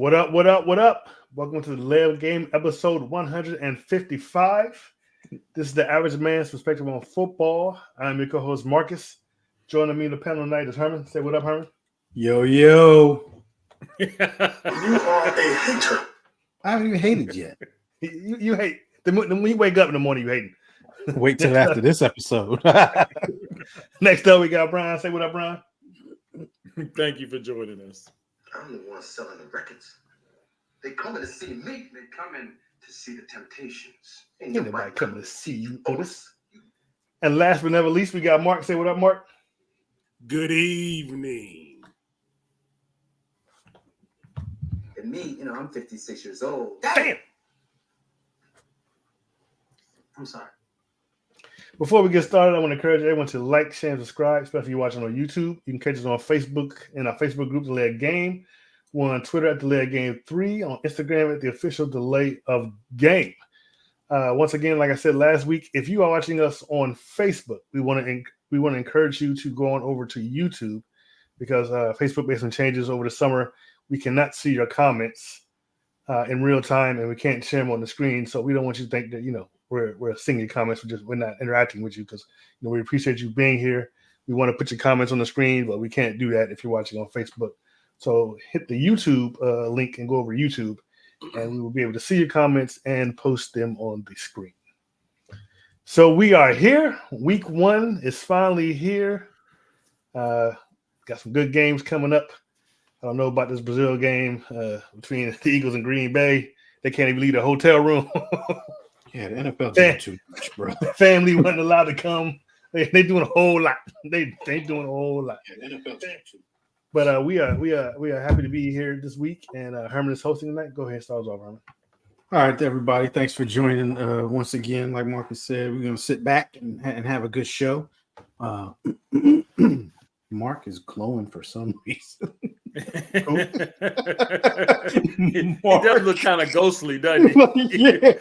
What up? What up? What up? Welcome to the Layup Game, episode 155. This is the average man's perspective on football. I'm your co-host Marcus. Joining me in the panel tonight is Herman. Say what up, Herman. Yo, yo. You are a hater. I haven't even hated yet. You hate when you wake up in the morning. You hating. Wait till after this episode. Next up, we got Brian. Say what up, Brian. Thank you for joining us. I'm the one selling the records. They coming to see me. They coming to see the Temptations. Ain't nobody coming to see you, Otis. And last but never least, we got Mark. Say what up, Mark. Good evening. And me, I'm 56 years old. Damn. I'm sorry. Before we get started, I want to encourage everyone to like, share, and subscribe, especially if you're watching on YouTube. You can catch us on Facebook in our Facebook group, The Layup Game. We're on Twitter at The Layup Game 3, on Instagram at The Official Delay of Game. Once again, like I said last week, if you are watching us on Facebook, we want to encourage you to go on over to YouTube because Facebook made some changes over the summer. We cannot see your comments in real time, and we can't share them on the screen. So we don't want you to think that we're seeing your comments. We're not interacting with you because we appreciate you being here. We want to put your comments on the screen, but we can't do that if you're watching on Facebook. So hit the YouTube link and go over to YouTube, and we will be able to see your comments and post them on the screen. So we are here. Week 1 is finally here. Got some good games coming up. I don't know about this Brazil game between the Eagles and Green Bay. They can't even leave the hotel room. Yeah, the NFL doing too much, bro. Family wasn't allowed to come. They doing a whole lot. They doing a whole lot. Yeah, the NFL doing too. But we are happy to be here this week, and Herman is hosting tonight. Go ahead and start us off, Herman. All right, everybody. Thanks for joining once again. Like Marcus said, we're going to sit back and have a good show. Mark is glowing for some reason. He does look kind of ghostly, doesn't he? Yeah.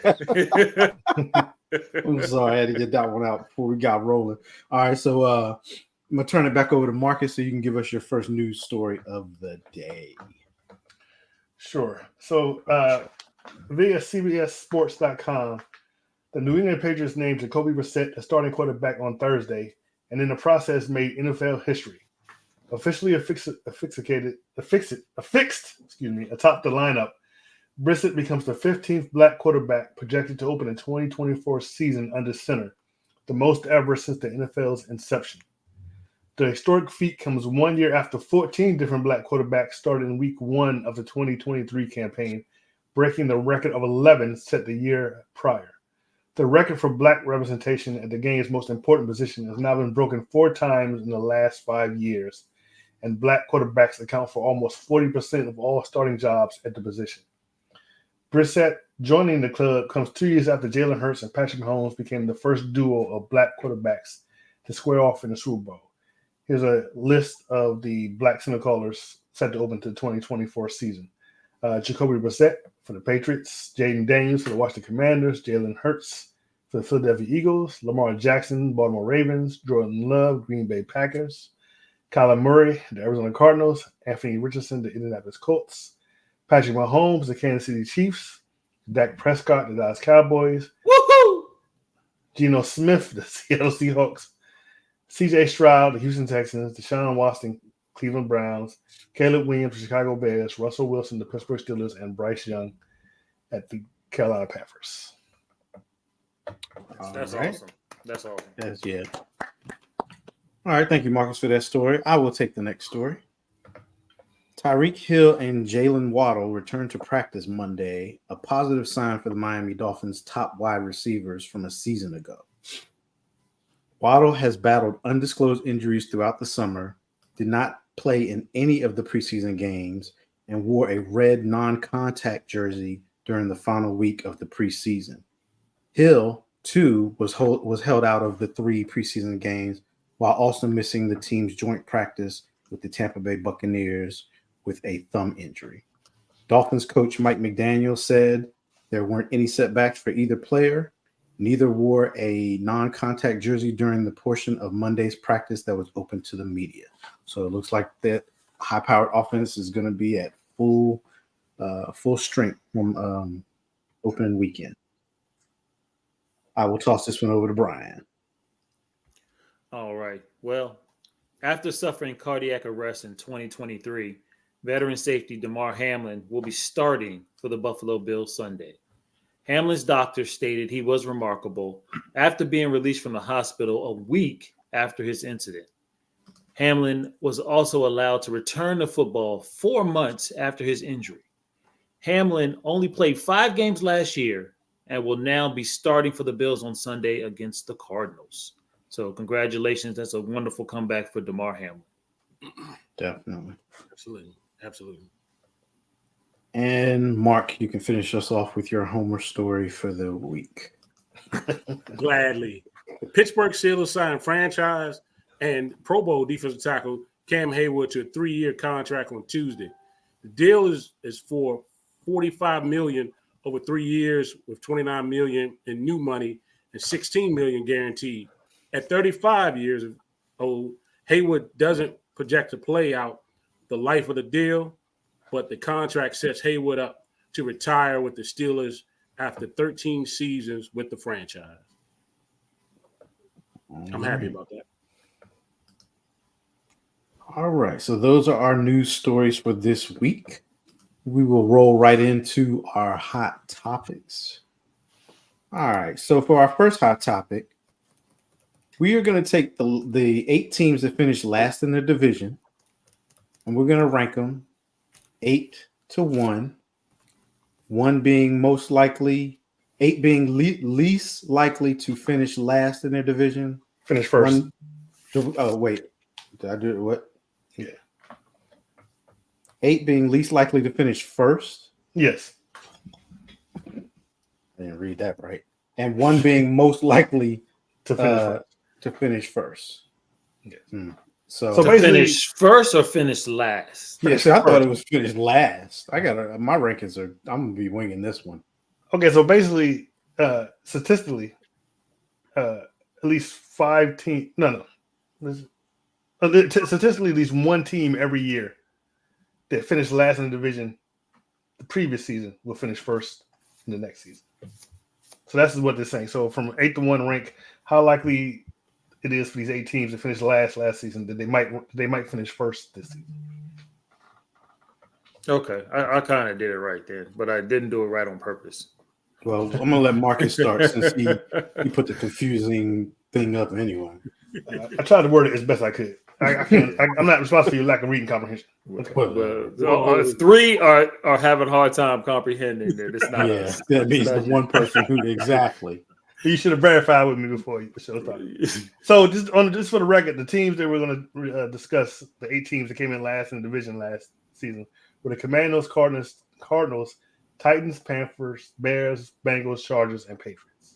I'm sorry, I had to get that one out before we got rolling. All right, so I'm going to turn it back over to Marcus so you can give us your first news story of the day. Sure. So via CBSSports.com, the New England Patriots named Jacoby Brissett the starting quarterback on Thursday, and in the process made NFL history. Officially affixed atop the lineup, Brissett becomes the 15th black quarterback projected to open the 2024 season under center, the most ever since the NFL's inception. The historic feat comes 1 year after 14 different black quarterbacks started in week 1 of the 2023 campaign, breaking the record of 11 set the year prior. The record for black representation at the game's most important position has now been broken 4 times in the last 5 years, and black quarterbacks account for almost 40% of all starting jobs at the position. Brissett joining the club comes 2 years after Jalen Hurts and Patrick Mahomes became the first duo of black quarterbacks to square off in the Super Bowl. Here's a list of the black center callers set to open to the 2024 season. Jacoby Brissett for the Patriots, Jaden Daniels for the Washington Commanders, Jalen Hurts for the Philadelphia Eagles, Lamar Jackson, Baltimore Ravens, Jordan Love, Green Bay Packers, Kyler Murray, the Arizona Cardinals, Anthony Richardson, the Indianapolis Colts, Patrick Mahomes, the Kansas City Chiefs, Dak Prescott, the Dallas Cowboys, Woohoo! Geno Smith, the Seattle Seahawks, C.J. Stroud, the Houston Texans, Deshaun Watson, Cleveland Browns, Caleb Williams, the Chicago Bears, Russell Wilson, the Pittsburgh Steelers, and Bryce Young at the Carolina Panthers. That's right. awesome. That's awesome. Yeah. All right, thank you, Marcus, for that story. I will take the next story. Tyreek Hill and Jalen Waddle returned to practice Monday, a positive sign for the Miami Dolphins' top wide receivers from a season ago. Waddle has battled undisclosed injuries throughout the summer, did not play in any of the preseason games, and wore a red non-contact jersey during the final week of the preseason. Hill, too, was held out of the 3 preseason games, while also missing the team's joint practice with the Tampa Bay Buccaneers with a thumb injury. Dolphins coach Mike McDaniel said there weren't any setbacks for either player. Neither wore a non-contact jersey during the portion of Monday's practice that was open to the media. So it looks like that high-powered offense is going to be at full full strength from opening weekend. I will toss this one over to Brian. All right. Well, after suffering cardiac arrest in 2023, veteran safety Damar Hamlin will be starting for the Buffalo Bills Sunday. Hamlin's doctor stated he was remarkable after being released from the hospital a week after his incident. Hamlin was also allowed to return to football 4 months after his injury. Hamlin only played 5 games last year and will now be starting for the Bills on Sunday against the Cardinals. So congratulations. That's a wonderful comeback for Damar Hamlin. Definitely. Absolutely. And Mark, you can finish us off with your Homer story for the week. Gladly. The Pittsburgh Steelers signed franchise and Pro Bowl defensive tackle Cam Hayward to a 3-year contract on Tuesday. The deal is for $45 million over 3 years with $29 million in new money and $16 million guaranteed. At 35 years old, Hayward doesn't project to play out the life of the deal, but the contract sets Hayward up to retire with the Steelers after 13 seasons with the franchise. I'm happy about that. All right. So those are our news stories for this week. We will roll right into our hot topics. All right. So for our first hot topic, we are going to take the 8 teams that finished last in their division, and we're going to rank them 8 to 1. 1 being most likely, 8 being least likely to finish last in their division. Finish first. Oh, wait. Did I do it? What? Yeah. 8 being least likely to finish first. Yes. I didn't read that right. And 1 being most likely To finish first. to finish first. Yes. So So To basically- finish first or finish last? yeah, see, I thought it was finished last. I got my rankings are. I'm gonna be winging this one. Okay, so basically, statistically, at least 5 teams. No. Statistically, at least 1 team every year that finished last in the division the previous season will finish first in the next season. So that's what they're saying. So from 8 to 1 rank, how likely it is for these 8 teams to finish last season that they might finish first this season. Okay. I kind of did it right then, but I didn't do it right on purpose. Well, I'm gonna let Marcus start since he put the confusing thing up anyway. I tried to word it as best I could. I'm not responsible for your lack of reading comprehension. Okay. Well, 3 are having a hard time comprehending that it's not. Yeah, that means the one person who exactly. You should have verified with me before the show started. So just for the record, the teams that we're going to discuss, the 8 teams that came in last in the division last season, were the Commandos, Cardinals, Titans, Panthers, Bears, Bengals, Chargers, and Patriots.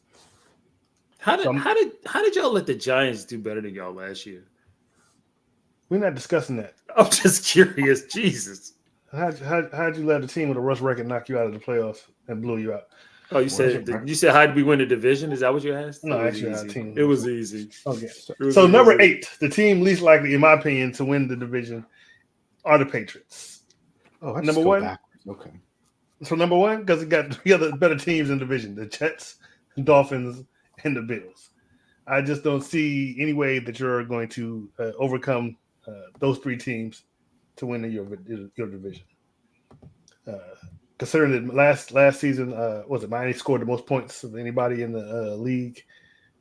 How did y'all let the Giants do better than y'all last year? We're not discussing that. I'm just curious. Jesus. How'd you let a team with a rush record knock you out of the playoffs and blew you out? Oh, you said how did we win the division? Is that what you asked? No, It was actually, our easy. team. It was easy. Okay. It was So easy. number 8, the team least likely, in my opinion, to win the division are the Patriots. Oh, I just Number go 1? backwards. Okay. So number 1, because it got 3 other better teams in the division: the Jets, the Dolphins, and the Bills. I just don't see any way that you're going to overcome those 3 teams to win your division. Considering that last season, Miami scored the most points of anybody in the league,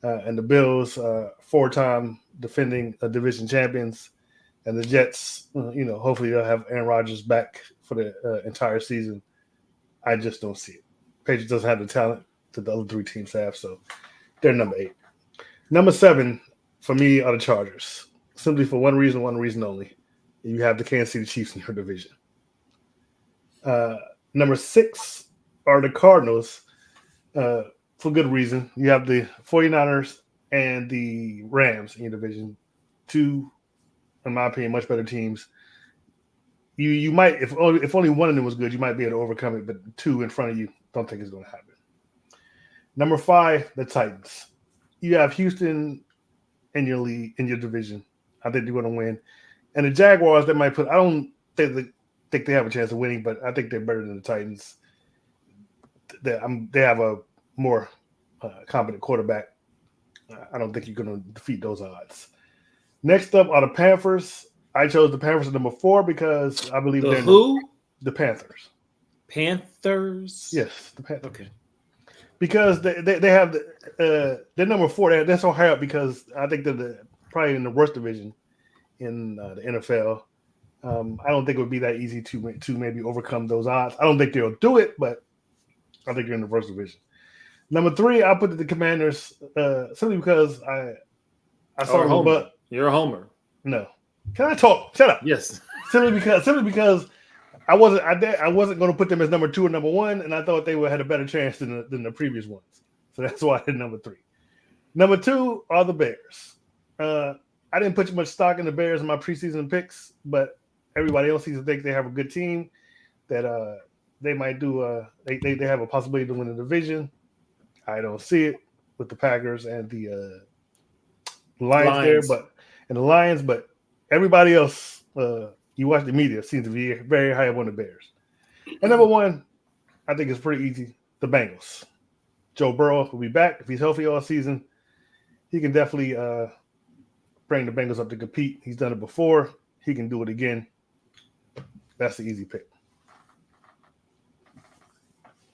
and the Bills, 4-time defending division champions, and the Jets, hopefully they'll have Aaron Rodgers back for the entire season. I just don't see it. Patriots doesn't have the talent that the other 3 teams have, so they're number 8. Number 7 for me are the Chargers, simply for one reason only. You have the Kansas City Chiefs in your division. Number 6 are the Cardinals, for good reason. You have the 49ers and the Rams in your division. 2, in my opinion, much better teams. You might, if only one of them was good, you might be able to overcome it, but 2 in front of you, don't think it's going to happen. Number 5, the Titans. You have Houston in your league, in your division. I think they're going to win. And the Jaguars, I don't think think they have a chance of winning, but I think they're better than the Titans. They have a more competent quarterback. I don't think you're going to defeat those odds. Next up are the Panthers. I chose the Panthers at number 4 because I believe they're the Panthers. Panthers. Yes, the Panthers. Okay. Because they have they're number 4. They're so high up because I think they're probably in the worst division in the NFL. I don't think it would be that easy to maybe overcome those odds. I don't think they'll do it, but I think they're in the worst division. Number 3, I put the Commanders simply because I saw a homer. But you're a homer. No, can I talk? Shut up. Yes. Simply because I wasn't going to put them as number 2 or number 1, and I thought they would have had a better chance than the previous ones. So that's why I did number 3. Number 2 are the Bears. I didn't put much stock in the Bears in my preseason picks, but everybody else seems to think they have a good team that they might do. They have a possibility to win the division. I don't see it with the Packers and the Lions there, but everybody else. You watch the media, seems to be very high up on the Bears. And number 1, I think it's pretty easy, the Bengals. Joe Burrow will be back. If he's healthy all season, he can definitely bring the Bengals up to compete. He's done it before. He can do it again. That's the easy pick.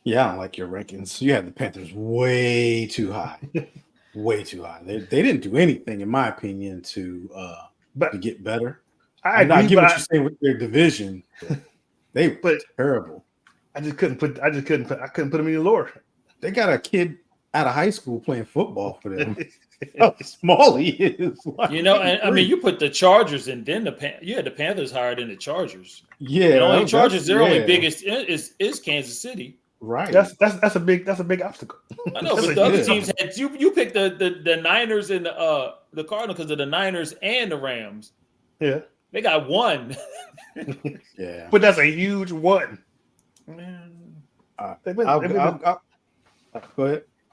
Yeah, I don't like your rankings. You had the Panthers way too high. Way too high. They didn't do anything, in my opinion, to get better. I get what you're saying with their division. They were terrible. I couldn't put them any lower. They got a kid out of high school playing football for them. How small he is. Like, I mean, you put the Chargers and then you had the Panthers higher than the Chargers. Yeah, the only Chargers, their only biggest is Kansas City. Right. That's a big obstacle. I know, but the other teams had you picked the Niners and the Cardinals because of the Niners and the Rams. Yeah. They got 1. Yeah. But that's a huge 1. Go ahead.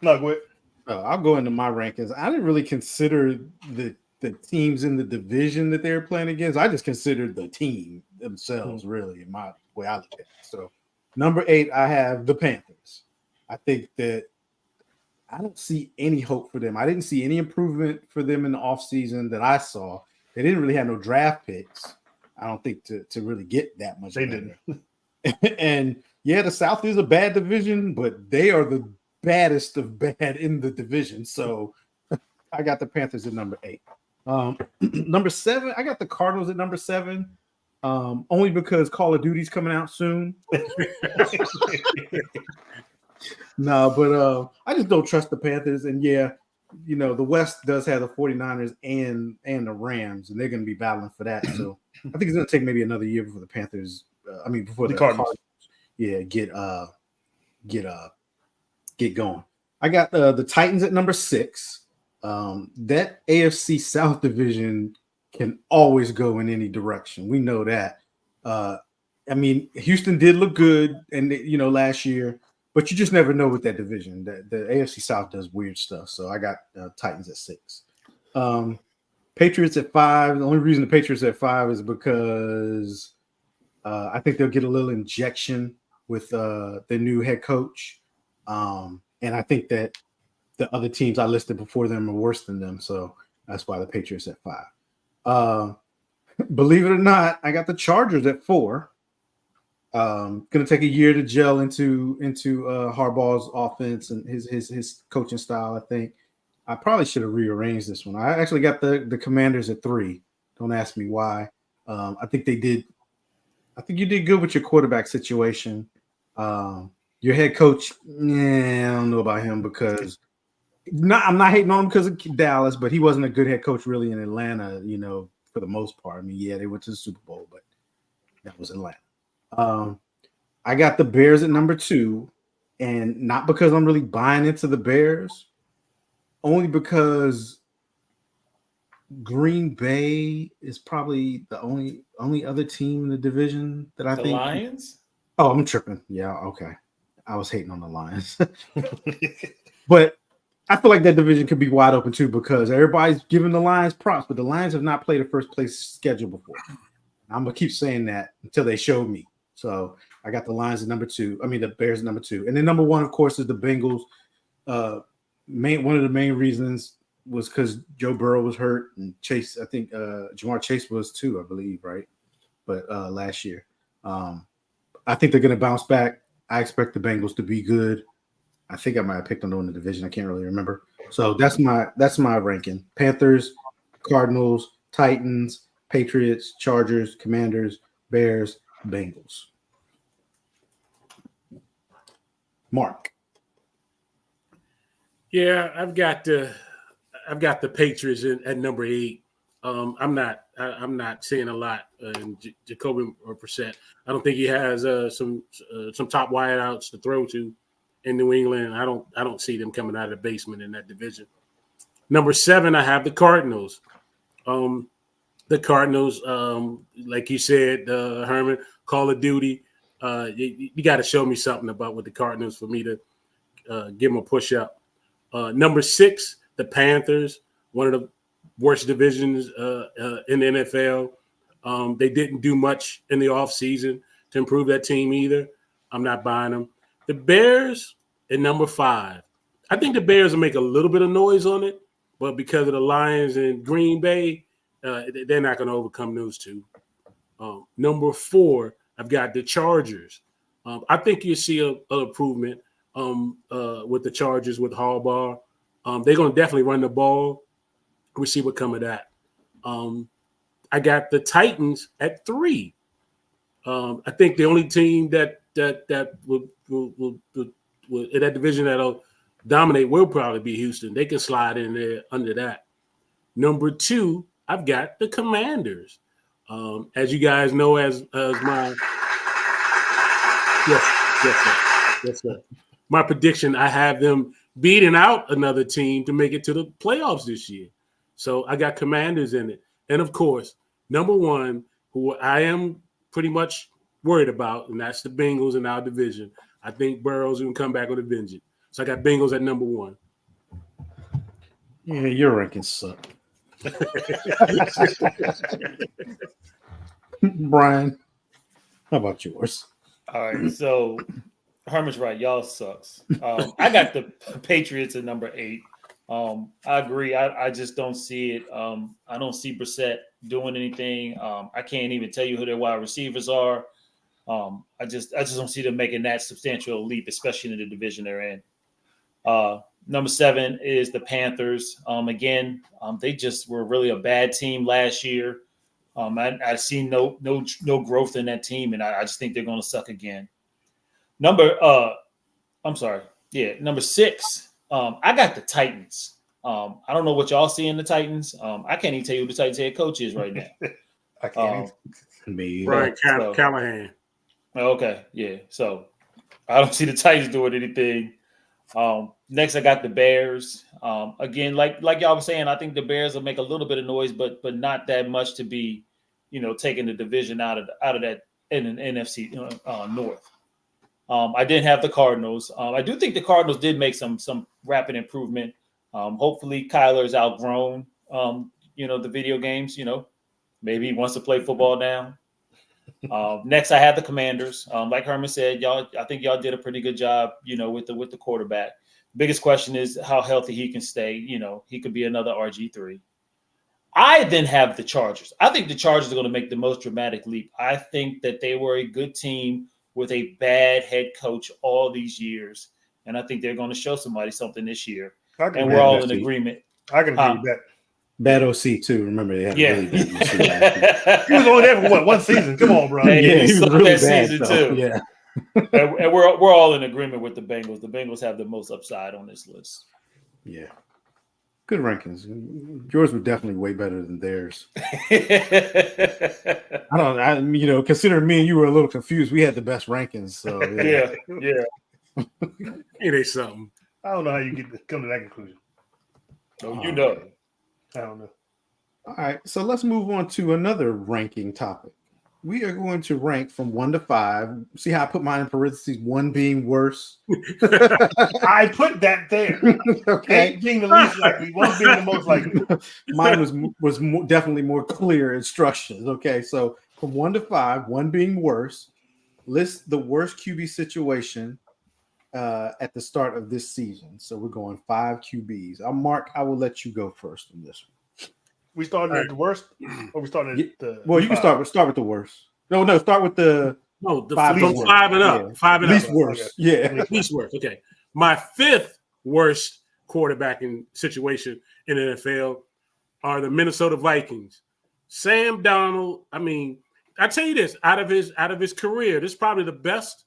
No, go ahead. I'll go into my rankings. I didn't really consider the teams in the division that they were playing against. I just considered the team themselves, really, in my way I look at it. So, number 8, I have the Panthers. I think that I don't see any hope for them. I didn't see any improvement for them in the offseason that I saw. They didn't really have no draft picks, I don't think, to really get that much. They didn't. And yeah, the South is a bad division, but they are the baddest of bad in the division. So I got the Panthers at number 8. Number 7, I got the Cardinals at number 7. Only because Call of Duty's coming out soon. No, but I just don't trust the Panthers. And yeah, the West does have the 49ers and the Rams, and they're going to be battling for that. So I think it's going to take maybe another year before the Panthers. Before the Cardinals, get going. I got the Titans at number 6. That AFC South division can always go in any direction. We know that. Houston did look good, and last year. But you just never know with that division. The AFC South does weird stuff. So I got Titans at 6. Patriots at 5. The only reason the Patriots are at 5 is because I think they'll get a little injection with the new head coach. And I think that the other teams I listed before them are worse than them. So that's why the Patriots at 5. Believe it or not, I got the Chargers at 4. Going to take a year to gel into Harbaugh's offense and his coaching style. I think I probably should have rearranged this one. I actually got the Commanders at 3. Don't ask me why. I think you did good with your quarterback situation. Your head coach, I don't know about him because I'm not hating on him because of Dallas, but he wasn't a good head coach really in Atlanta. For the most part. They went to the Super Bowl, but that was Atlanta. I got the Bears at number 2, and not because I'm really buying into the Bears, only because Green Bay is probably the only other team in the division that I think. The Lions? Oh, I'm tripping. Yeah, okay. I was hating on the Lions. But I feel like that division could be wide open too because everybody's giving the Lions props, but the Lions have not played a first place schedule before. I'm going to keep saying that until they show me. So I got the Lions at number 2. I mean, the Bears at number 2. And then number 1, of course, is the Bengals. One of the main reasons was because Joe Burrow was hurt and Chase, I think Jamar Chase was too, I believe, right? But last year. I think they're going to bounce back. I expect the Bengals to be good. I think I might have picked them to win the division. I can't really remember. So that's my ranking. Panthers, Cardinals, Titans, Patriots, Chargers, Commanders, Bears, Bengals. Mark. Yeah, I've got the Patriots at number 8. I'm not seeing a lot in Jacoby or Brissett. I don't think he has some top wideouts to throw to in New England. I don't see them coming out of the basement in that division. Number 7, I have the Cardinals. The Cardinals, like you said, Herman, Call of Duty. You got to show me something about with the Cardinals for me to give them a push up. Number 6, the Panthers, one of the worst divisions in the NFL. They didn't do much in the offseason to improve that team either. I'm not buying them. The Bears at number 5. I think the Bears will make a little bit of noise on it, but because of the Lions and Green Bay, they're not going to overcome those two. Number 4, I've got the Chargers. I think you see an improvement with the Chargers with Harbaugh. They're going to definitely run the ball. We'll see what come of that. I got the Titans at 3. I think the only team that will in that division that'll dominate will probably be Houston. They can slide in there under that. Number 2, I've got the Commanders. As you guys know, as my yes, sir. My prediction, I have them beating out another team to make it to the playoffs this year. So I got Commanders in it. And, of course, number 1, who I am pretty much worried about, and that's the Bengals in our division. I think Burrow's going to come back with a vengeance. So I got Bengals at number 1. Yeah, your rankings suck. Brian, how about yours? All right, so Herman's right. Y'all sucks. I got the Patriots at number 8. I agree. I just don't see it. I don't see Brissett doing anything. I can't even tell you who their wide receivers are. I just don't see them making that substantial leap, especially in the division they're in. Number 7 is the Panthers. Again, they just were really a bad team last year. I see no growth in that team, and I just think they're going to suck again. Number 6. I got the Titans. I don't know what y'all see in the Titans. I can't even tell you who the Titans head coach is right now. I can't. Brian Callahan. Okay, yeah. So I don't see the Titans doing anything. Next, I got the Bears. Again, like y'all were saying, I think the Bears will make a little bit of noise, but not that much to be, taking the division out of that in an NFC North. I didn't have the Cardinals. I do think the Cardinals did make some rapid improvement. Hopefully, Kyler's outgrown the video games. Maybe he wants to play football now. Next, I have the Commanders. Like Herman said, I think y'all did a pretty good job, with the quarterback. Biggest question is how healthy he can stay. He could be another RG3. I then have the Chargers. I think the Chargers are going to make the most dramatic leap. I think that they were a good team with a bad head coach all these years, and I think they're going to show somebody something this year. And we're all in agreement. I can agree with that. Bad OC too. Remember they had really bad OC. He was only there for one season. Come on, bro. Hey, he was really bad season too. Yeah. And we're all in agreement with the Bengals. The Bengals have the most upside on this list. Yeah. Good rankings. Yours were definitely way better than theirs. Considering me and you were a little confused, we had the best rankings. So Yeah. It ain't something. I don't know how you come to that conclusion. I don't know. All right. So let's move on to another ranking topic. We are going to rank from 1 to 5. See how I put mine in parentheses, 1 being worse. I put that there. Okay. 8 being the least likely, 1 being the most likely. Mine was definitely more clear instructions. Okay. So from 1 to 5, 1 being worse, List the worst QB situation at the start of this season. So we're going 5 QBs. Mark, I will let you go first on this one. We started at the worst, or we started at the Well, you can start with the worst. No, start with the No, the Five from least 5 and up. Yeah. 5 and least up. worst. Yeah. Least worst. Okay. My 5th worst quarterbacking situation in the NFL are the Minnesota Vikings. Sam Darnold. I mean, I tell you this, out of his career, this is probably the best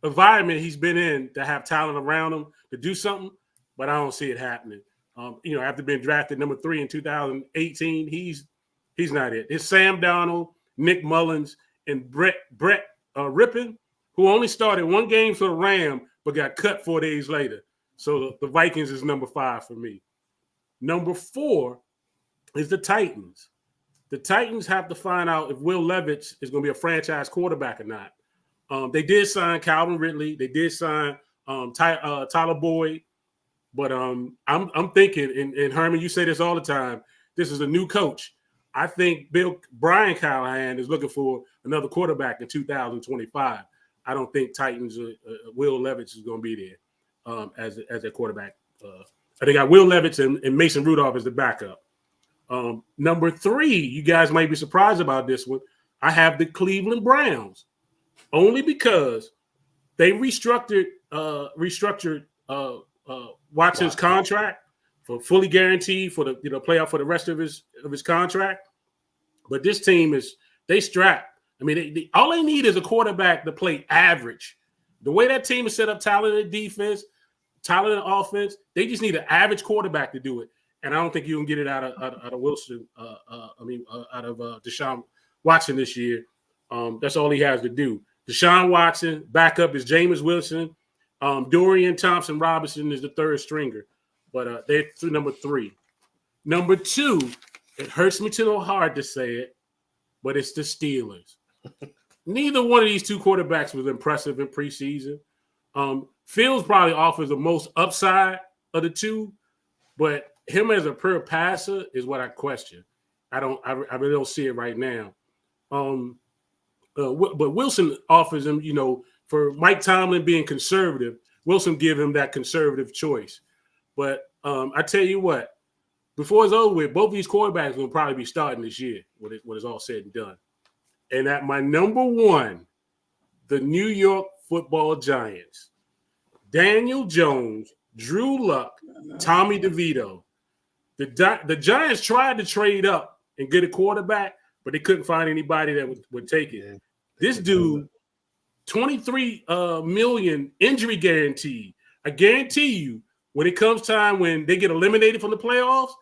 environment he's been in to have talent around him to do something, but I don't see it happening. After being drafted number 3 in 2018, he's not it. It's Sam Darnold, Nick Mullins, and Brett Rippon, who only started 1 game for the Ram but got cut 4 days later. So the Vikings is number 5 for me. Number 4 is the Titans. The Titans have to find out if Will Levis is going to be a franchise quarterback or not. They did sign Calvin Ridley. They did sign Tyler Boyd. But I'm thinking, and Herman, you say this all the time, this is a new coach. I think Brian Callahan is looking for another quarterback in 2025. I don't think Titans Will Levis is going to be there as a quarterback. I think I Will Levis and Mason Rudolph as the backup. Number 3, you guys might be surprised about this one. I have the Cleveland Browns, only because they restructured Watson's contract for fully guaranteed for the playoff for the rest of his contract. But this team they strapped. I mean, all they need is a quarterback to play average. The way that team is set up, talented defense, talented offense, they just need an average quarterback to do it. And I don't think you can get it out of Wilson. Out of Deshaun Watson this year. That's all he has to do. Deshaun Watson, backup is Jameis Wilson. Dorian Thompson-Robinson is the 3rd stringer. But they're number 3. Number 2, it hurts me to no heart to say it, but it's the Steelers. Neither one of these 2 quarterbacks was impressive in preseason. Fields probably offers the most upside of the 2, but him as a pure passer is what I question. I really don't see it right now. But Wilson offers him, for Mike Tomlin being conservative, Wilson give him that conservative choice. But I tell you what, before it's over with, both of these quarterbacks will probably be starting this year when it's all said and done. And at my number 1, the New York Football Giants. Daniel Jones, Drew Luck, Tommy DeVito. The Giants tried to trade up and get a quarterback, but they couldn't find anybody that would take it. This dude, $23 million injury guarantee. I guarantee you, when it comes time when they get eliminated from the playoffs,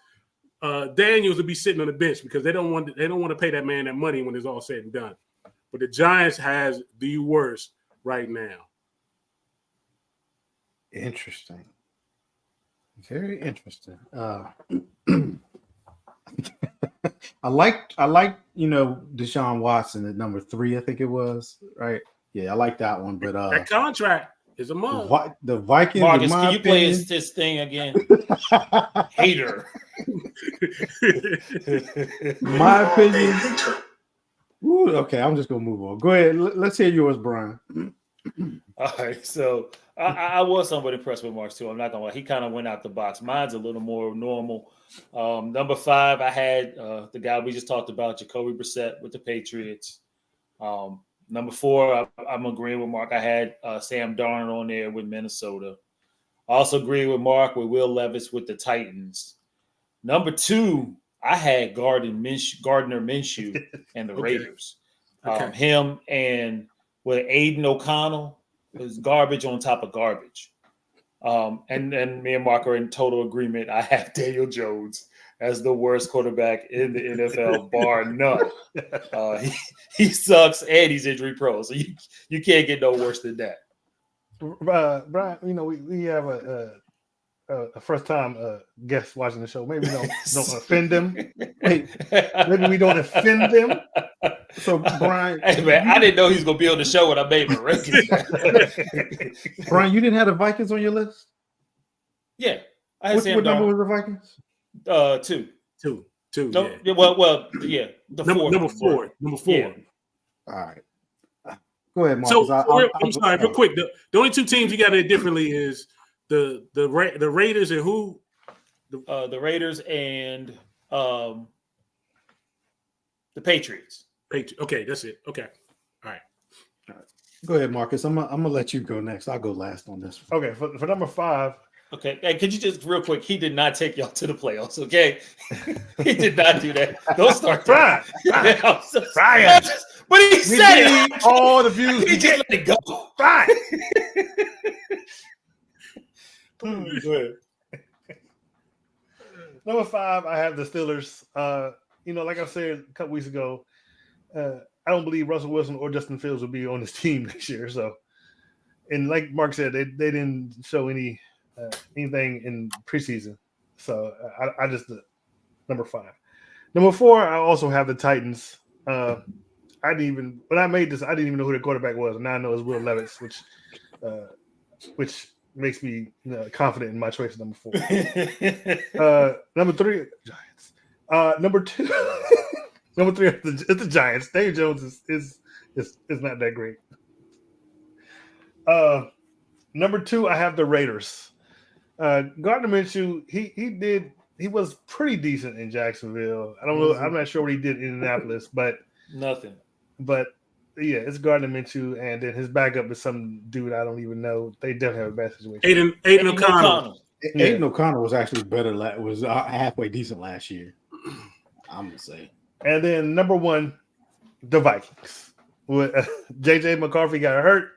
Daniels will be sitting on the bench because they don't want to pay that man that money when it's all said and done. But the Giants has the worst right now. Interesting. Very interesting. I like Deshaun Watson at number 3, I think it was, right? Yeah, I like that one. But that contract is a must. The Vikings. Marcus, can you play this thing again? Hater. My opinion. Ooh, okay, I'm just gonna move on. Go ahead. Let's hear yours, Brian. All right, so I was somewhat impressed with Mark's too. I'm not gonna lie, he kind of went out the box. Mine's a little more normal. Number 5, I had the guy we just talked about, Jacoby Brissett with the Patriots. Number 4, I'm agreeing with Mark. I had Sam Darnold on there with Minnesota. I also agree with Mark with Will Levis with the Titans. Number 2, I had Gardner Minshew and the Raiders. Okay. Him and with Aiden O'Connell was garbage on top of garbage. And me and Mark are in total agreement. I have Daniel Jones as the worst quarterback in the NFL, bar none. He sucks and he's injury prone, so you can't get no worse than that. Brian, we have a first time guest watching the show. Maybe we don't offend them. Wait, maybe we don't offend them. So Brian, hey man, I didn't know he was gonna be on the show when I made my rankings. Brian, you didn't have the Vikings on your list? Yeah, I had what number was the Vikings? 2. Two. No, Yeah. well, yeah. Number 4. Number 4. Yeah. All right. Go ahead, Marcus. So I'm sorry, real quick. The only two teams you got it differently is the Raiders and who? The Raiders and the Patriots. Okay, that's it. Okay, all right. Go ahead, Marcus. I'm gonna let you go next. I'll go last on this one. Okay, for number 5, Okay, hey, could you just real quick? He did not take y'all to the playoffs. Okay, he did not do that. Don't start that. Brian. But he said need it. all the views He we just get. let it go. Fine. Go ahead. Number 5, I have the Steelers. Like I said a couple weeks ago, I don't believe Russell Wilson or Justin Fields will be on this team this year. So, and like Mark said, they didn't show anything in preseason. So I just number 5. Number 4, I also have the Titans. When I made this, I didn't even know who the quarterback was, and now I know it's Will Levis, which makes me confident in my choice of number 4. Number 3, Giants. Number 2, number 3 is the Giants. Dave Jones is not that great. Number 2, I have the Raiders. Gardner Minshew, he was pretty decent in Jacksonville. I don't know. I'm not sure what he did in Indianapolis, but Nothing. But yeah, it's Gardner Minshew, and then his backup is some dude I don't even know. They definitely have a bad situation. Aiden O'Connell. Aiden O'Connell was actually better. Was halfway decent last year. I'm gonna say. And then number 1, the Vikings. With JJ McCarthy got hurt.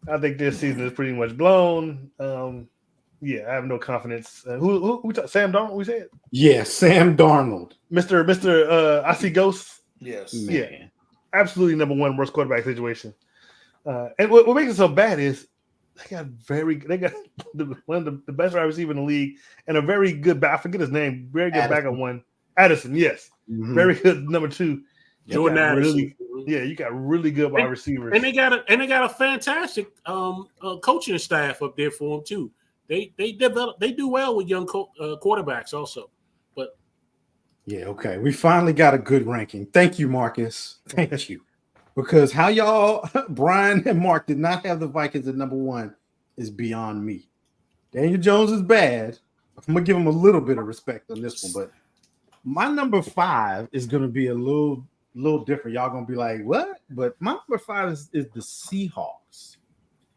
I think this season is pretty much blown. I have no confidence. Who Sam Darnold? We said. Yeah, Sam Darnold, Mr. I see ghosts. Yes. man. Yeah. Absolutely number 1 worst quarterback situation. And what makes it so bad is they got one of the best wide receiver in the league and a very good I forget his name, very good backup one. Addison, yes. Mm-hmm. Very good number 2. Jordan Addison. You got really good wide receivers. And they got a fantastic coaching staff up there for them too. They do well with young quarterbacks also. But Yeah, okay. We finally got a good ranking. Thank you, Marcus. Thank you. Because how y'all, Brian and Mark, did not have the Vikings at number 1 is beyond me. Daniel Jones is bad. I'm going to give him a little bit of respect on this one, but my number 5 is going to be a little different. Y'all going to be like, what? But my number 5 is the Seahawks.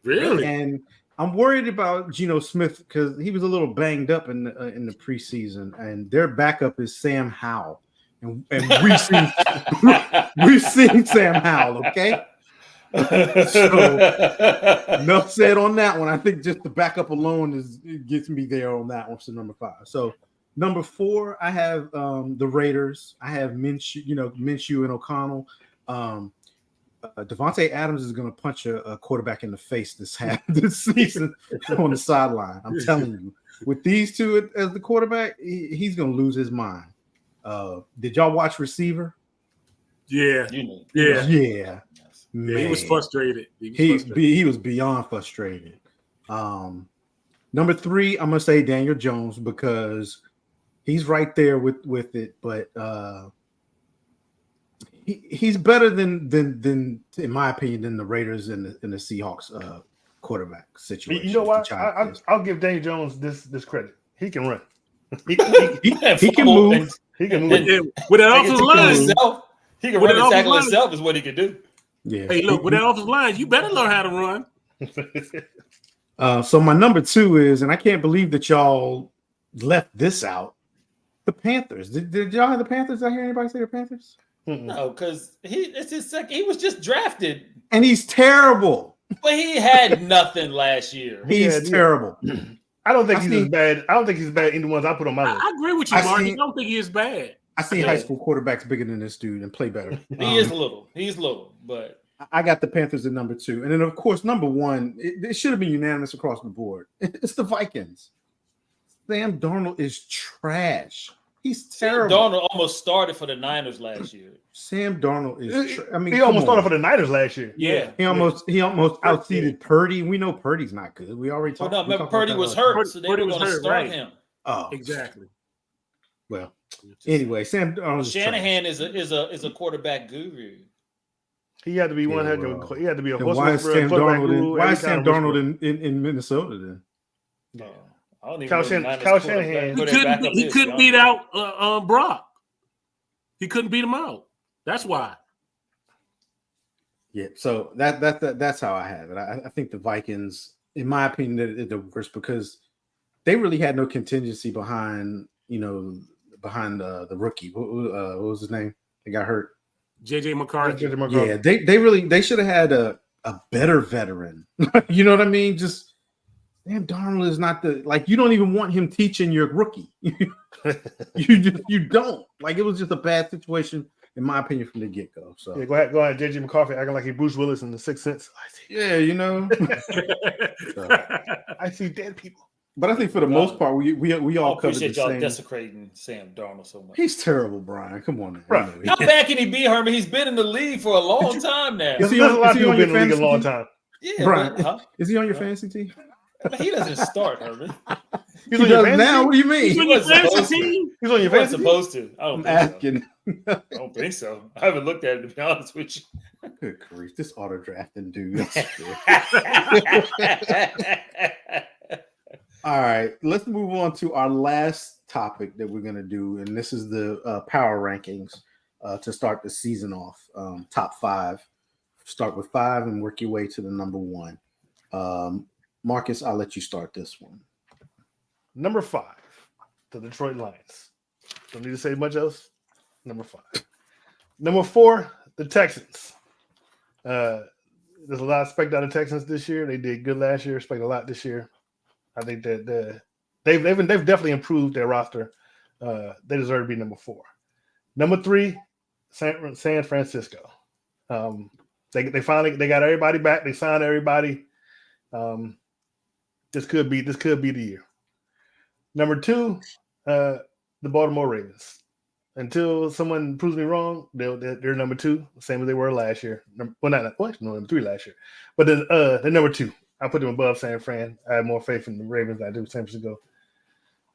really, And I'm worried about Geno Smith because he was a little banged up in the preseason, and their backup is Sam Howell, and we've seen Sam Howell. Okay, so enough said on that one. I think just the backup alone gets me there on that one. So number 5. So number 4, I have the Raiders. I have Minshew and O'Connell. Devontae Adams is going to punch a quarterback in the face this season on the sideline. I'm telling you, with these two as the quarterback, he's going to lose his mind. Did y'all watch Receiver? yeah. Yeah. He was frustrated. He was beyond frustrated. Number 3, I'm going to say Daniel Jones because he's right there with it, but he's better than in my opinion than the Raiders and the Seahawks quarterback situation. You know what? I'll give Daniel Jones this credit. He can run. He can move. He can move. With that offensive line, he can run and tackle himself is what he can do. Yeah. Hey, look, with that offensive line, you better learn how to run. So my number 2 is, and I can't believe that y'all left this out, the Panthers. Did y'all have the Panthers? Did I hear anybody say the Panthers? No, because it's his second. He was just drafted, And he's terrible. but he had nothing last year. He's terrible. I don't think he's as bad. I don't think he's bad in the ones I put on my list. I agree with you, Mark. I don't think he is bad. I see high school quarterbacks bigger than this dude and play better. He is little. He's little, but I got the Panthers at number 2. And then, of course, number 1, it should have been unanimous across the board. It's the Vikings. Sam Darnold is trash. He's terrible. Darnold almost started for the Niners last year. Sam Darnold is. He almost started for the Niners last year. Yeah, He almost outseeded Purdy. We know Purdy's not good. We already talked. Well, no, remember about Purdy that was last hurt, so they were Purdy was going to hurt, start right. him. Oh, Exactly. well. Anyway, Sam Darnold is Shanahan is a quarterback guru. He had to be one. well, He had to be a then horse why is whisperer, Sam quarterback Darnold guru, why every is Sam kind of Darnold in Minnesota then? I don't even Kyle know the Shan- Niners Kyle quarterback- Shanahan. who He their backup he is, couldn't to beat be honest. out Brock. He couldn't beat him out. That's why. Yeah, so that's how I have it. I think the Vikings, in my opinion, are the worst because they really had no contingency behind the rookie. What was his name? They got hurt. JJ McCarthy. JJ McCarthy. Yeah, they should have had a better veteran. You know what I mean? Just damn, Darnold is not you don't even want him teaching your rookie. you don't. Like it was just a bad situation, in my opinion, from the get-go. So Yeah, go ahead. JJ McCarthy acting like he Bruce Willis in The Sixth Sense. yeah, I see dead people. But I think for the most part, we I all covered the appreciate y'all same. desecrating Sam Darnold so much. He's terrible, Brian. Come on, man. Right. You know, How bad can he be, Herman? He's been in the league for a long time now. Is he There's a lot of is he people on been in the your league a long fantasy time. Yeah, Brian, but, huh? is he on your fantasy team? He doesn't start, Herman. He's He on your does fantasy now. team? What do you mean? He's on He your wasn't fantasy supposed to. team. He's on He your wasn't fantasy team? supposed to. I don't I'm think so. asking. I don't think so. I haven't looked at it, to be honest with you. Good grief, this auto drafting dude. All right, let's move on to our last topic that we're going to do, and this is the power rankings to start the season off. Top 5. Start with 5 and work your way to the number 1. Marcus, I'll let you start this one. Number 5, the Detroit Lions. Don't need to say much else. Number 5. Number 4, the Texans. There's a lot of expect out of Texans this year. They did good last year. Expect a lot this year. I think that they've definitely improved their roster. They deserve to be number 4. Number 3, San Francisco. They finally got everybody back. They signed everybody. This could be the year. Number 2, the Baltimore Ravens. Until someone proves me wrong, they're number 2, same as they were last year. Number 3 last year. But they're number 2. I put them above San Fran. I have more faith in the Ravens than I do San Francisco.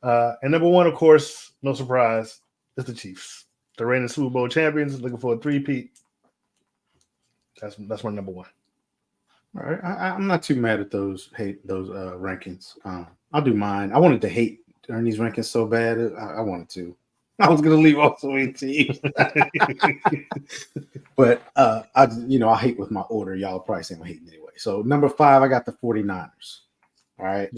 And number 1, of course, no surprise, is the Chiefs. The reigning Super Bowl champions, looking for a 3-peat. That's my number 1. All right, I'm not too mad at those rankings. I'll do mine. I wanted to hate during these rankings so bad. I wanted to. I was gonna leave also 8 teams, but I hate with my order. Y'all probably say I'm hating anyway. So number 5, I got the 49ers. All right,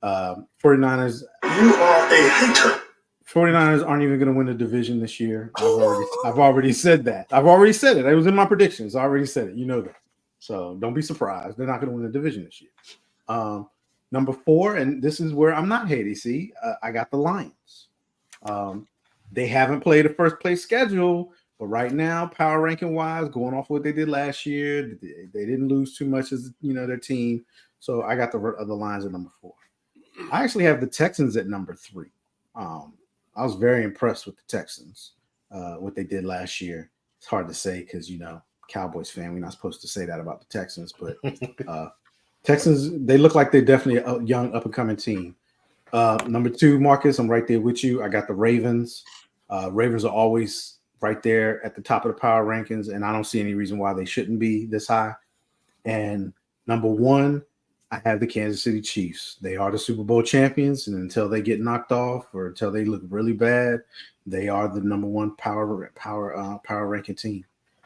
49ers. You are a hater. 49ers aren't even going to win the division this year. I've already said that. I've already said it. It was in my predictions. I already said it. You know that. So don't be surprised. They're not going to win the division this year. Number 4, and this is where I'm not hating. See, I got the Lions. They haven't played a first place schedule, but right now, power ranking wise, going off what they did last year, they didn't lose too much as their team. So I got the Lions at number 4. I actually have the Texans at number 3. I was very impressed with the Texans, what they did last year. It's hard to say because, Cowboys fan, we're not supposed to say that about the Texans, but Texans, they look like they're definitely a young up-and-coming team. Number 2, Marcus, I'm right there with you. I got the Ravens. Ravens are always right there at the top of the power rankings, and I don't see any reason why they shouldn't be this high. And number 1, I have the Kansas City Chiefs. They are the Super Bowl champions, and until they get knocked off or until they look really bad, they are the number 1 power ranking team.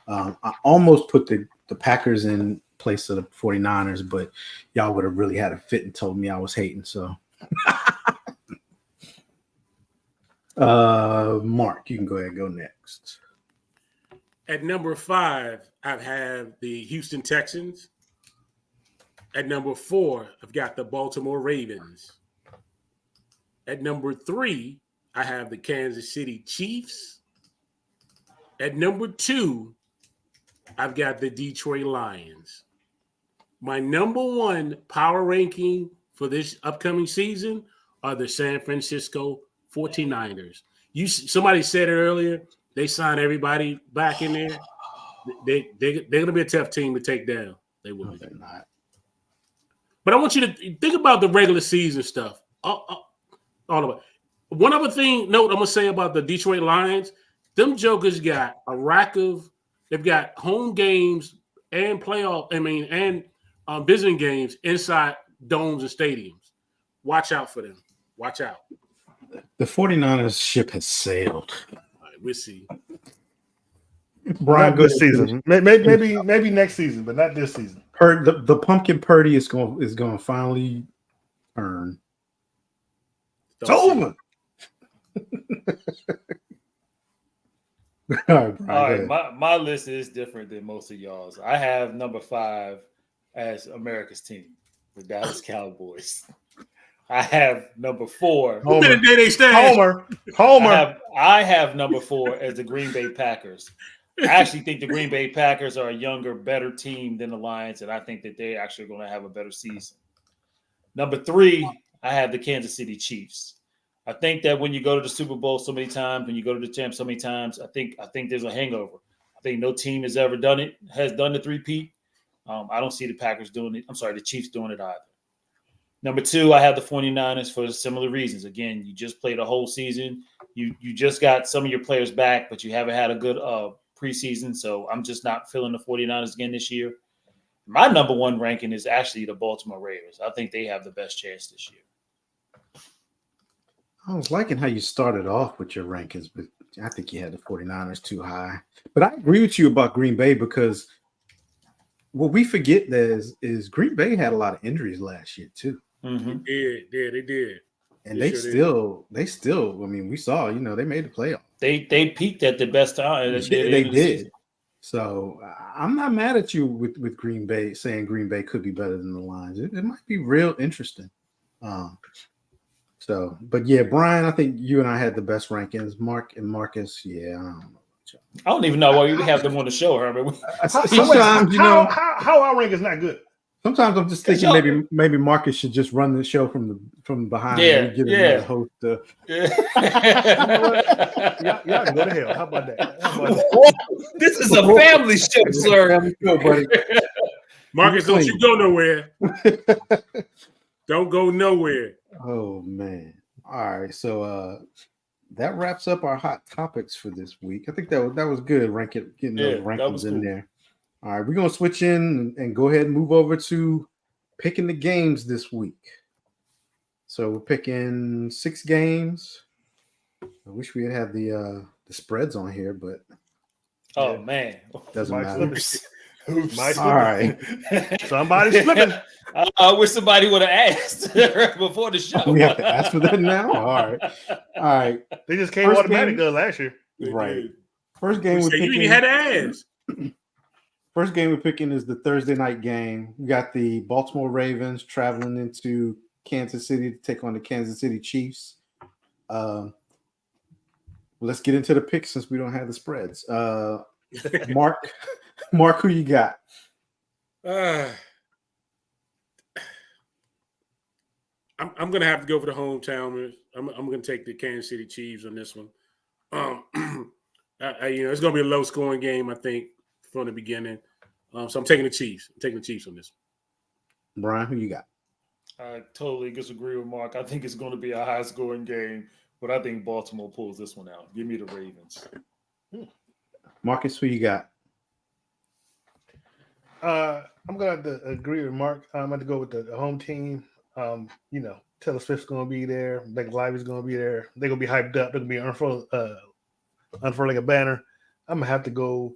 I almost put the Packers in place of the 49ers, but y'all would have really had a fit and told me I was hating. So, Mark, you can go ahead and go next. At number 5, I have the Houston Texans. At number 4, I've got the Baltimore Ravens. At number 3, I have the Kansas City Chiefs. At number 2, I've got the Detroit Lions. My number 1 power ranking for this upcoming season are the San Francisco 49ers. Somebody said it earlier. They signed everybody back in there. They're going to be a tough team to take down. They will be. They're not. But I want you to think about the regular season stuff. All of it. One other note I'm going to say about the Detroit Lions, them jokers got a rack of, they've got home games and visiting games inside domes and stadiums. Watch out for them. Watch out. The 49ers ship has sailed. All right, we'll see. Brian, Not this season. Maybe next season, but not this season. The pumpkin Purdy is going to finally turn. It's over. All right, Brian, All right, my list is different than most of y'all's. I have number 5 as America's team, the Dallas Cowboys. I have number 4. Who been the day they stand? Homer. I have number 4 as the Green Bay Packers. I actually think the Green Bay Packers are a younger, better team than the Lions, and I think that they actually are going to have a better season. Number 3, I have the Kansas City Chiefs. I think that when you go to the Super Bowl so many times, when you go to the champ so many times, I think there's a hangover. I think no team has ever done the three-peat. I don't see the Packers doing it. I'm sorry, the Chiefs doing it either. Number 2, I have the 49ers for similar reasons. Again, you just played a whole season. You just got some of your players back, but you haven't had a good preseason, so I'm just not feeling the 49ers again this year. My number 1 ranking is actually the Baltimore Ravens. I think they have the best chance this year. I was liking how you started off with your rankings, but I think you had the 49ers too high. But I agree with you about Green Bay because what we forget is Green Bay had a lot of injuries last year too. Mm-hmm. They did. And they still, I mean, we saw, they made the playoff. They peaked at the best time. They did. So I'm not mad at you with Green Bay saying Green Bay could be better than the Lions. It might be real interesting. But yeah, Brian, I think you and I had the best rankings. Mark and Marcus, yeah, I don't know. I don't even know why we have them on the show, Herman. Sometimes, how our rank is not good. Sometimes I'm just thinking maybe Marcus should just run the show from behind. And get another host. Y'all can go to hell. How about that? This is a family show, sir. Go, buddy. Marcus, don't you go nowhere. Don't go nowhere. Oh man. All right. So that wraps up our hot topics for this week. I think that was good. Getting those rankings in there. All right, we're gonna switch in and go ahead and move over to picking the games this week. So we're picking 6 games. I wish we had the spreads on here, but man, doesn't matter. Oops. All right, somebody's slipping. I wish somebody would have asked before the show. We have to ask for that now. All right. They just came automatic last year. Right. First game we're picking. You even had to ask. First game we're picking is the Thursday night game. We got the Baltimore Ravens traveling into Kansas City to take on the Kansas City Chiefs. Let's get into the picks since we don't have the spreads. Mark, who you got? I'm going to have to go for the hometowners. I'm going to take the Kansas City Chiefs on this one. It's going to be a low-scoring game, I think, from the beginning. So I'm taking the Chiefs. I'm taking the Chiefs on this one. Brian, who you got? I totally disagree with Mark. I think it's going to be a high-scoring game, but I think Baltimore pulls this one out. Give me the Ravens. Marcus, who you got? I'm going to have to agree with Mark. I'm going to go with the home team. Taylor Swift's going to be there. Blake Lively's going to be there. They're going to be hyped up. They're going to be unfurling a banner. I'm going to have to go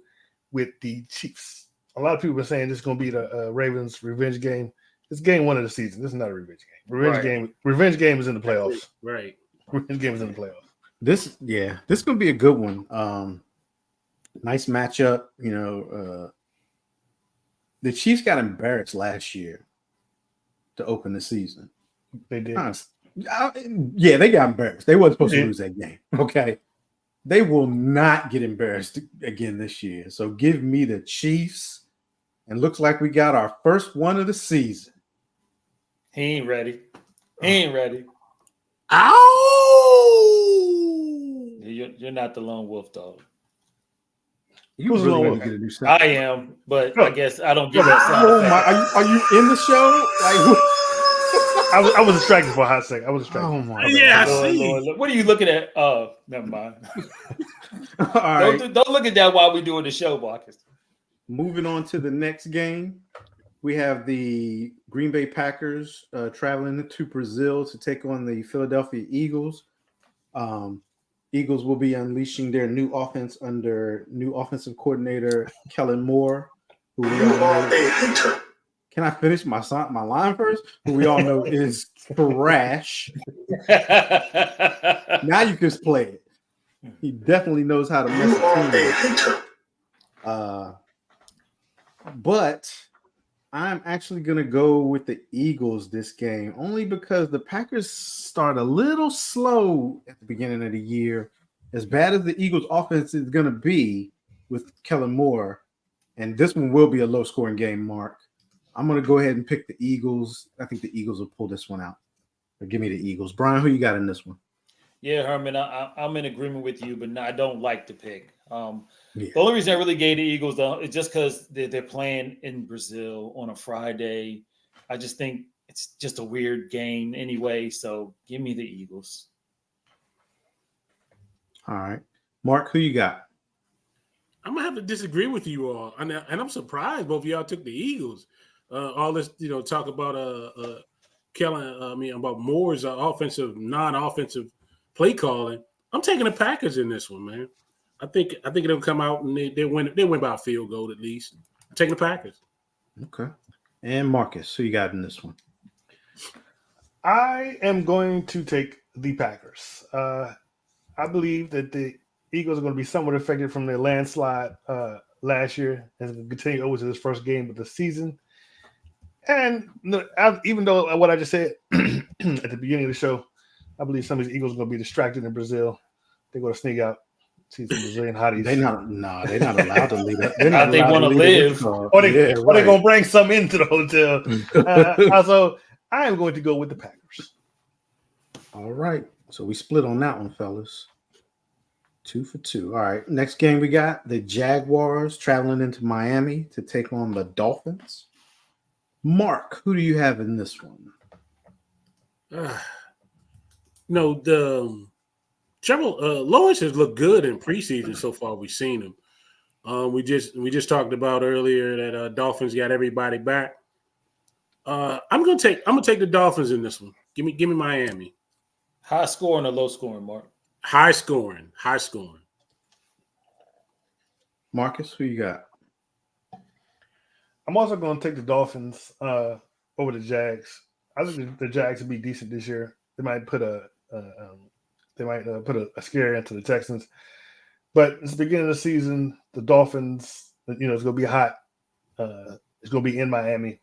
with the Chiefs. A lot of people are saying this is going to be the Ravens' revenge game. It's game 1 of the season. This is not a revenge game. Revenge game is in the playoffs. Right. Revenge game is in the playoffs. This is going to be a good one. Nice matchup. The Chiefs got embarrassed last year to open the season. They did. They got embarrassed. They wasn't supposed to lose that game. Okay. They will not get embarrassed again this year. So give me the Chiefs. And looks like we got our first one of the season. He ain't ready. Ow! You're not the lone wolf, dog. You was really ready to get a new sound. I am, but I guess I don't get that sound. Oh my! Are you in the show? I was distracted for a hot second. Oh my! Yeah, Lord, I see. Lord. What are you looking at? Never mind. All right. Don't look at that while we're doing the show, Marcus. Moving on to the next game, we have the Green Bay Packers traveling to Brazil to take on the Philadelphia Eagles. Eagles will be unleashing their new offense under new offensive coordinator Kellen Moore, who we all know. Can I finish my line first? Who we all know is trash. Now you can play it. He definitely knows how to mess a team. But I'm actually going to go with the Eagles this game, only because the Packers start a little slow at the beginning of the year. As bad as the Eagles offense is going to be with Kellen Moore, and this one will be a low-scoring game, Mark, I'm going to go ahead and pick the Eagles. I think the Eagles will pull this one out. But give me the Eagles. Brian, who you got in this one? Yeah, Herman, I'm in agreement with you, but no, I don't like the pick. Yeah. The only reason I really gave the Eagles though is just because they're playing in Brazil on a Friday. I just think it's just a weird game anyway. So give me the Eagles. All right. Mark, who you got? I'm gonna have to disagree with you all, and I'm surprised both of y'all took the Eagles. All this, talk about Kellen. About Moore's non-offensive play calling. I'm taking the Packers in this one, man. I think it'll come out and they win. They win by a field goal at least. I'm taking the Packers. Okay. And Marcus, who you got in this one? I am going to take the Packers. I believe that the Eagles are going to be somewhat affected from their landslide last year and continue over to this first game of the season. And even though what I just said at the beginning of the show, I believe some of these Eagles are going to be distracted in Brazil. They're going to sneak out, see some Brazilian hotties. They're not allowed to leave it. They're not They allowed want to leave live. Or they're going to bring some into the hotel. So I am going to go with the Packers. All right. So we split on that one, fellas. 2 for 2. All right. Next game we got the Jaguars traveling into Miami to take on the Dolphins. Mark, who do you have in this one? The Trevor Lawrence has looked good in preseason so far. We've seen him. We just talked about earlier that Dolphins got everybody back. I'm gonna take the Dolphins in this one. Give me Miami. High scoring or low scoring, Mark? High scoring. Marcus, who you got? I'm also going to take the Dolphins over the Jags. I think the Jags will be decent this year. They might put a scare into the Texans, but it's the beginning of the season. The Dolphins, it's going to be hot. It's going to be in Miami.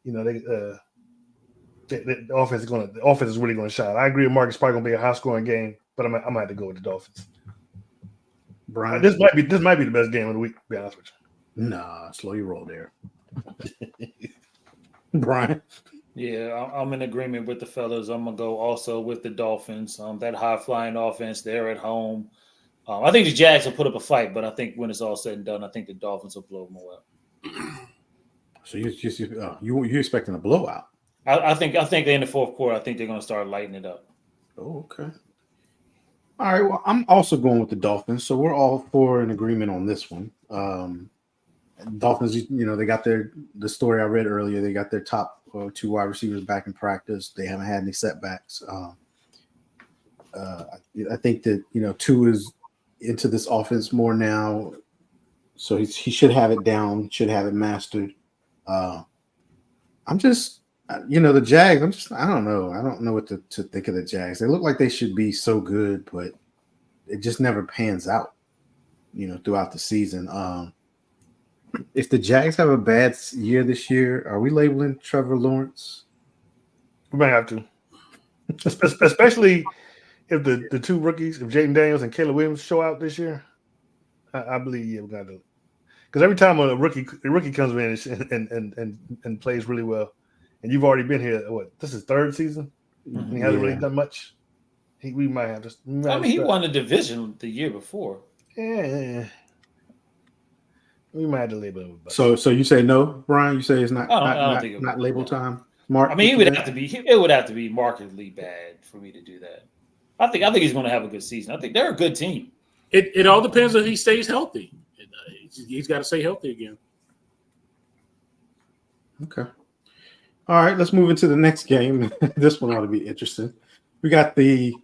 The offense is really going to shine. I agree with Mark. It's probably going to be a high scoring game, but I might have to go with the Dolphins. Brian, this might be the best game of the week. To be honest with you. Nah, slow your roll there. Brian. Yeah, I'm in agreement with the fellas. I'm gonna go also with the Dolphins. That high flying offense, they're at home. I think the Jags will put up a fight, but I think when it's all said and done, I think the Dolphins will blow them away. So you're expecting a blowout? I think they in the fourth quarter. I think they're gonna start lighting it up. Oh, okay. All right. Well, I'm also going with the Dolphins, so we're all four in agreement on this one. Dolphins, they got the story I read earlier. They got their top 2 wide receivers back in practice. They haven't had any setbacks. I think that Tua is into this offense more now, so he should have it down, should have it mastered. I'm just, the Jags. I don't know. I don't know what to think of the Jags. They look like they should be so good, but it just never pans out, throughout the season. If the Jags have a bad year this year, are we labeling Trevor Lawrence? We might have to, especially if the 2 rookies, if Jaden Daniels and Caleb Williams show out this year. I believe we got to do it. Because every time a rookie comes in and plays really well, and you've already been here, this is 3rd season, and he hasn't really done much. We might have to. He won the division the year before. Yeah. We might have to label him. So you say no, Brian? You say it's not not label time? Mark, it would have to be markedly bad for me to do that. I think he's going to have a good season. I think they're a good team. It all depends if he stays healthy. he's got to stay healthy again. Okay. All right, let's move into the next game. This one ought to be interesting. We got the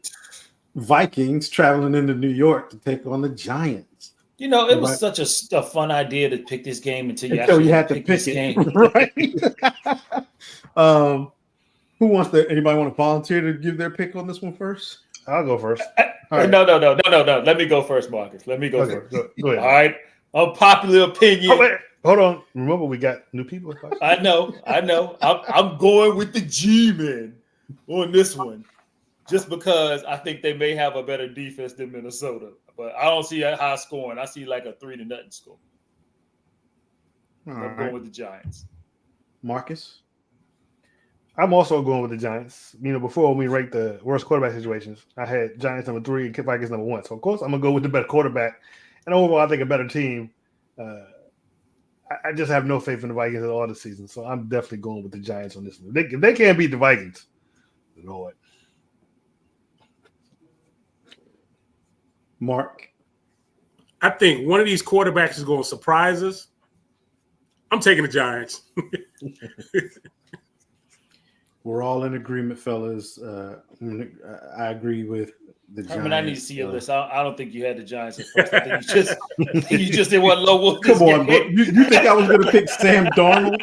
Vikings traveling into New York to take on the Giants. You know, it was Right. such a fun idea to pick this game until you Until actually you had had to to pick this pick game. it, right? Who wants to? Anybody want to volunteer to give their pick on this one first? I'll go first. All right. No. Let me go first, Marcus. Let me go Okay, first. go ahead. All right. Unpopular opinion. Oh, wait, hold on. Remember, we got new people. I know. I'm going with the G-men on this one, just because I think they may have a better defense than Minnesota. But I don't see a high scoring. I see like a 3-0 score. All I'm right. going with the Giants. Marcus. I'm also going with the Giants. You know, before we rate the worst quarterback situations, I had Giants number 3 and Vikings number 1. So, of course, I'm going to go with the better quarterback. And overall, I think a better team. I just have no faith in the Vikings at all this season. So, I'm definitely going with the Giants on this one. If they can't beat the Vikings, Lord. Mark. I think one of these quarterbacks is going to surprise us. I'm taking the Giants. We're all in agreement, fellas. I agree with the Giants. I mean, I need to see your list. I don't think you had the Giants at first. I think you just did what low. Come on, bro. You think I was going to pick Sam Darnold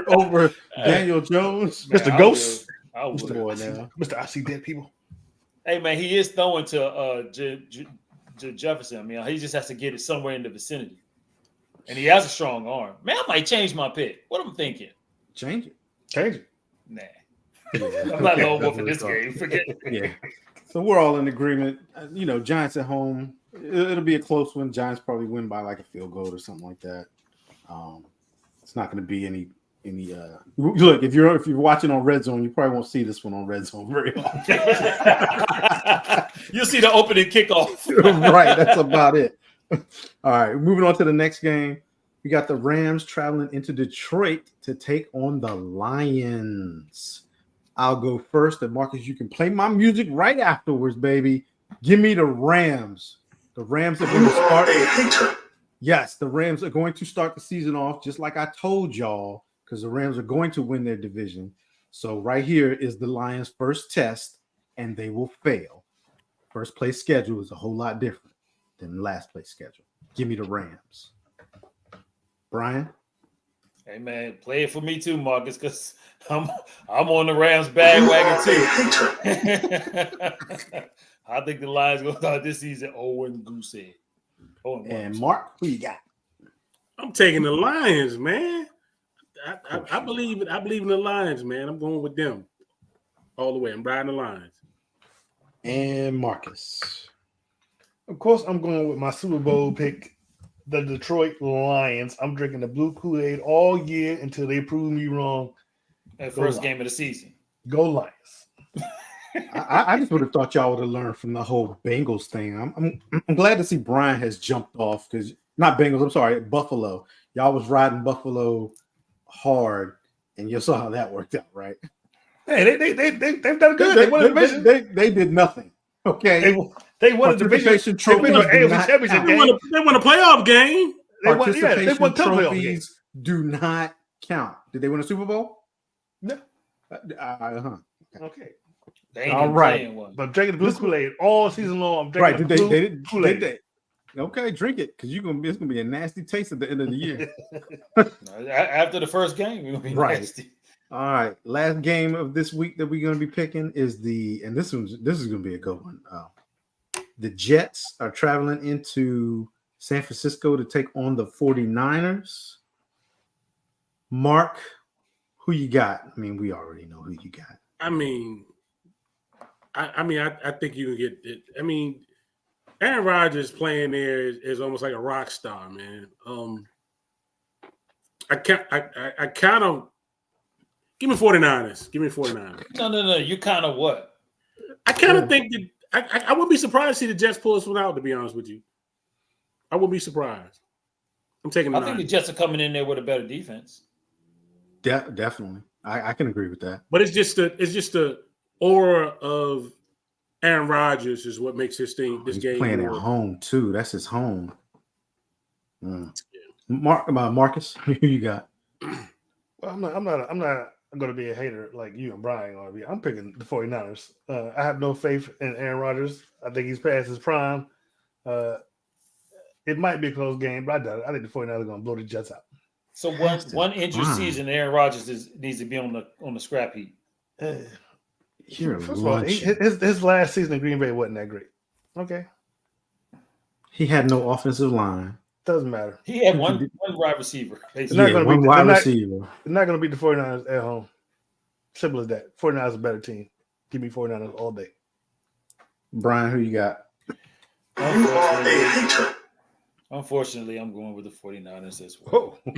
over Daniel Jones? Mr. Man, Ghost? I would. Come on now. Mr. I see dead people. Hey man, he is throwing to Jefferson. I mean, he just has to get it somewhere in the vicinity, and he has a strong arm. Man, I might change my pick. What am I thinking? Change it. Change it. Nah, Yeah. I'm not Okay, lone that's wolf in what this we thought. game. Forget it. Yeah. So we're all in agreement. You know, Giants at home. It'll be a close one. Giants probably win by like a field goal or something like that. It's not going to be any. Look, if you're watching on Red Zone, you probably won't see this one on Red Zone very often. You'll see the opening kickoff. Right, that's about it. All right, moving on to the next game. We got the Rams traveling into Detroit to take on the Lions. I'll go first, and Marcus, you can play my music right afterwards, baby. Give me the Rams. The Rams are going to start. A hater. Yes, the Rams are going to start the season off just like I told y'all, because the Rams are going to win their division. So right here is the Lions' first test, and they will fail. First place schedule is a whole lot different than the last place schedule. Give me the Rams. Brian? Hey man, play it for me too, Marcus, because I'm on the Rams bandwagon too. I think the Lions gonna start this season 0-1 goose egg. And Mark, who you got? I'm taking the Lions, man. I believe it. I believe in the Lions, man. I'm going with them all the way. I'm riding the Lions. And Marcus. Of course, I'm going with my Super Bowl pick, the Detroit Lions. I'm drinking the blue Kool-Aid all year until they prove me wrong. That Go first Lions. game of the season. Go Lions. I just would have thought y'all would have learned from the whole Bengals thing. I'm glad to see Brian has jumped off because not Bengals. I'm sorry, Buffalo. Y'all was riding Buffalo hard, and you saw how that worked out, right? Hey, they've done good. They won a division. They did nothing. Okay, They won a division. participation They won trophies an do AFC not championship count. game. They won a playoff game. They won Participation two playoff games. trophies do not count. Did they win a Super Bowl? No. Okay. They ain't All even right. playing one. But I'm drinking the blue Kool-Aid all season long. I'm Right? drinking Did the blue they Kool-Aid. did they? Okay, drink it because it's gonna be a nasty taste at the end of the year. After the first game, we're gonna be Right. nasty. All right, last game of this week that we're going to be picking is this is going to be a good one. The Jets are traveling into San Francisco to take on the 49ers. Mark, who you got? I mean, we already know who you got. I think you can get it. I mean, Aaron Rodgers playing there is almost like a rock star, man. I kind of give me 49ers. Give me 49ers. No. You kind of what? I kind of think that I would be surprised to see the Jets pull this one out, to be honest with you. I would be surprised. I'm taking the I think the Niners. Jets are coming in there with a better defense. Definitely, I can agree with that. But it's just the aura of Aaron Rodgers is what makes this He's game playing at more- home too. That's his home. Marcus, who you got? Well, I'm not going to be a hater like you and Brian are. I'm picking the 49ers. I have no faith in Aaron Rodgers. I think he's past his prime. It might be a close game, but I doubt it. I think the 49ers are going to blow the Jets out. So one injury season, Aaron Rodgers needs to be on the scrap heap. You're First of all, his last season in Green Bay wasn't that great. Okay, he had no offensive line. doesn't matter. He had one wide receiver. It's not gonna one be wide they're receiver. They're not going to beat the 49ers at home. Simple as that. 49ers is a better team. Give me 49ers all day. Brian, who you got? Unfortunately, I'm going with the 49ers as well. Whoa. I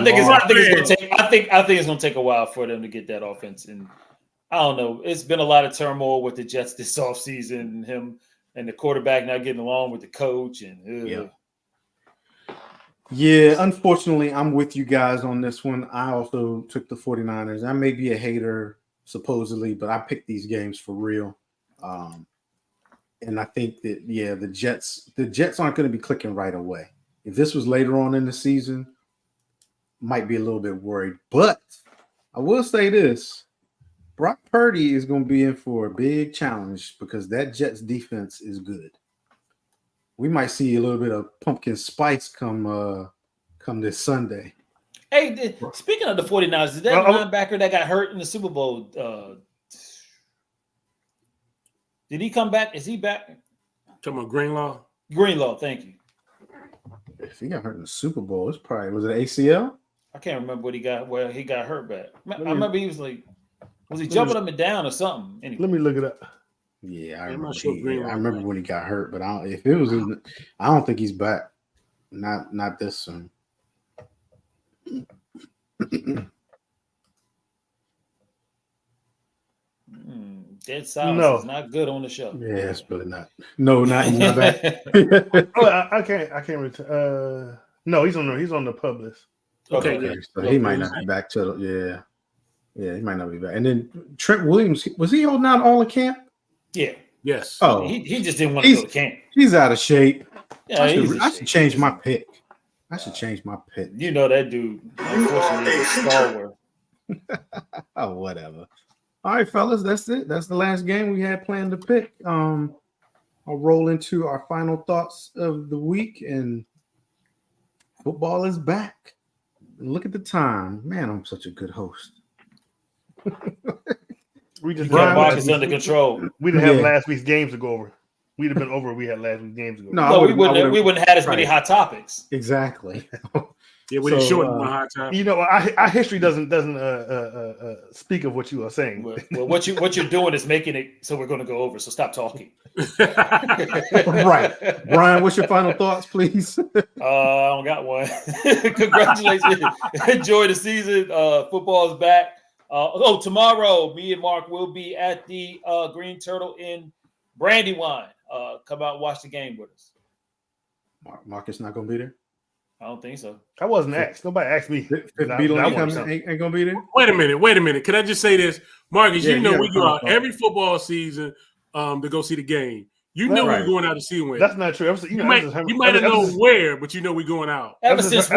think it's going to take a while for them to get that offense. And I don't know. It's been a lot of turmoil with the Jets this offseason, and him and the quarterback not getting along with the coach. And Yeah, unfortunately, I'm with you guys on this one. I also took the 49ers. I may be a hater, supposedly, but I picked these games for real. And I think that, the Jets aren't going to be clicking right away. If this was later on in the season, might be a little bit worried. But I will say this. Brock Purdy is going to be in for a big challenge because that Jets defense is good. We might see a little bit of pumpkin spice come this Sunday. Hey, speaking of the 49ers, is that linebacker that got hurt in the Super Bowl? Did he come back? Is he back? Talking about Greenlaw? Greenlaw, thank you. If he got hurt in the Super Bowl, it's probably was it ACL? I can't remember where he got hurt back. I remember he was like, was he jumping up and down or something? Anyway. Let me look it up. Yeah, I remember when he got hurt, but I don't think he's back. Not this soon. Dead silence is not good on the show. Yeah, it's really not. No, not back. I can't return. No, he's on the pub list. Okay. So he might not be back till he might not be back. And then Trent Williams, was he holding out all the camp? Yeah. Yes. Oh, he just didn't want to go to camp. He's out of shape. Yeah, I should change my pick. You know that dude, unfortunately, is a stalwart. Oh, whatever. All right, fellas, that's it. That's the last game we had planned to pick. I'll roll into our final thoughts of the week, and football is back. Look at the time. Man, I'm such a good host. We just got Marcus under control. We didn't have last week's games to go over. We'd have been over if we had last week's games to go over. No, we wouldn't have had as many hot topics. Exactly. Yeah, we didn't shorten my hot topic. You know, our history doesn't speak of what you are saying. Well, what you're doing is making it so we're going to go over. So stop talking. Right, Brian. What's your final thoughts, please? I don't got one. Congratulations! Enjoy the season. Football is back. Tomorrow, me and Mark will be at the Green Turtle in Brandywine. Come out and watch the game with us. Marcus not gonna be there. I don't think so. I wasn't asked. Nobody asked me. Ain't gonna be there. Wait a minute. Can I just say this, Marcus? We go out every football season to go see the game. You know we're going out to see win. That's not true. You might have known where, but you know we're going out. Ever since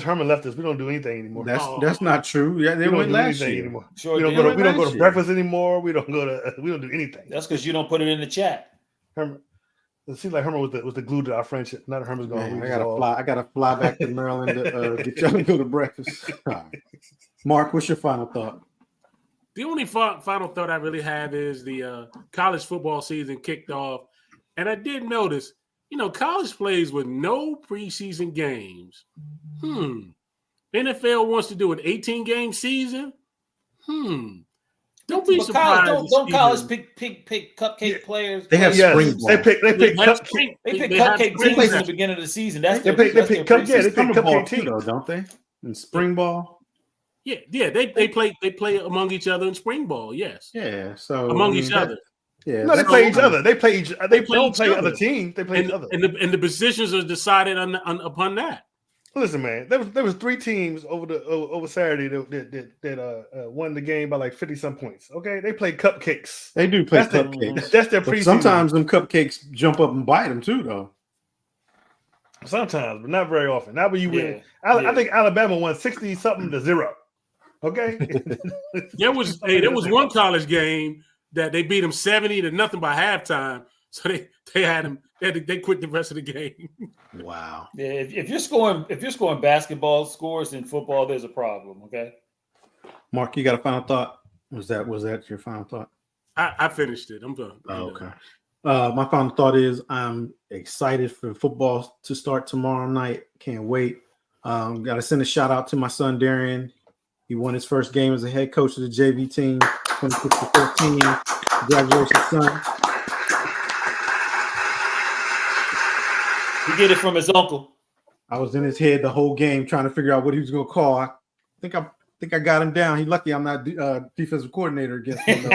Herman left us, we don't do anything anymore. That's not true. Yeah, they went last year. Anymore. Sure, we don't go to breakfast anymore. We don't do anything. That's because you don't put it in the chat. Herman. It seems like Herman was the glue to our friendship. Not Herman's going. I gotta fly back to Maryland to get y'all to go to breakfast. Right. Mark, what's your final thought? The only final thought I really have is the college football season kicked off, and I did notice, college plays with no preseason games. NFL wants to do an 18-game season. Don't be surprised. Don't college pick cupcake players. They have spring ball. They pick cupcake teams in the beginning of the season. They pick cupcake teams, though, don't they? In spring ball. Yeah. They play among each other in spring ball. Yes. Yeah. So among each other. Yeah. No, they play each other. They don't play other teams. They play each other. And the positions are decided upon that. Listen, man, there was 3 teams over Saturday that won the game by like 50-some points. Okay, they play cupcakes. They do play cupcakes. That's their preseason. Sometimes them cupcakes jump up and bite them too, though. Sometimes, but not very often. Not when you win. Yeah, I think Alabama won 60-something to 0. Okay. There was one college game that they beat them 70-0 by halftime. So they had them. They quit the rest of the game. Wow. Yeah, if you're scoring basketball scores in football, there's a problem. Okay. Mark, you got a final thought? Was that your final thought? I finished it. I'm done. Oh, okay. My final thought is I'm excited for football to start tomorrow night. Can't wait. Got to send a shout out to my son Darian. He won his first game as a head coach of the JV team, 26-13. Congratulations, son. He get it from his uncle. I was in his head the whole game trying to figure out what he was going to call. I think I got him down. He's lucky I'm not defensive coordinator against him.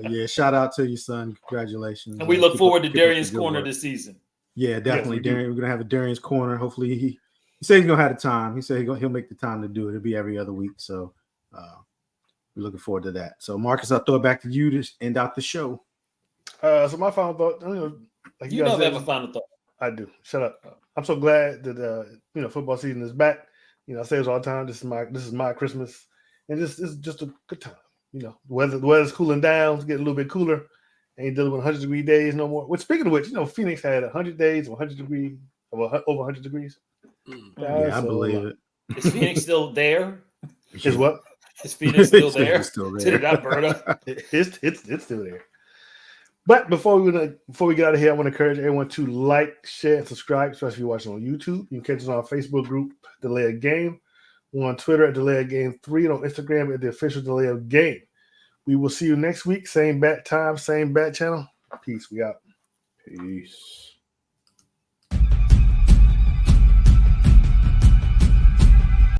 Yeah, shout out to you, son. Congratulations. And we look forward to keep up Darian's the good corner work. this season. Yeah, definitely. Yes, we do. Darian, we're gonna have a Darian's corner. Hopefully, he said he's gonna have the time. He said he'll make the time to do it. It'll be every other week. So we're looking forward to that. So Marcus, I'll throw it back to you to end out the show. So my final thought, like You guys know, they said, have a final thought. I do. Shut up. I'm so glad that football season is back. I say this all the time. This is my Christmas, and this is just a good time. The weather's cooling down. It's getting a little bit cooler. Ain't dealing with 100-degree days no more. Which, speaking of which, Phoenix had 100 days, 100 degrees, over 100 degrees. Yeah, I believe it. Is Phoenix still there? Is what? Is Phoenix still It's there? still Did there. it not burn up? It's still there. But before we get out of here, I want to encourage everyone to like, share, and subscribe, especially if you're watching on YouTube. You can catch us on our Facebook group, Delay of Game. We're on Twitter at Delay of Game 3 and on Instagram at the official Delay of Game. We will see you next week. Same bat time, same bat channel. Peace. We out. Peace.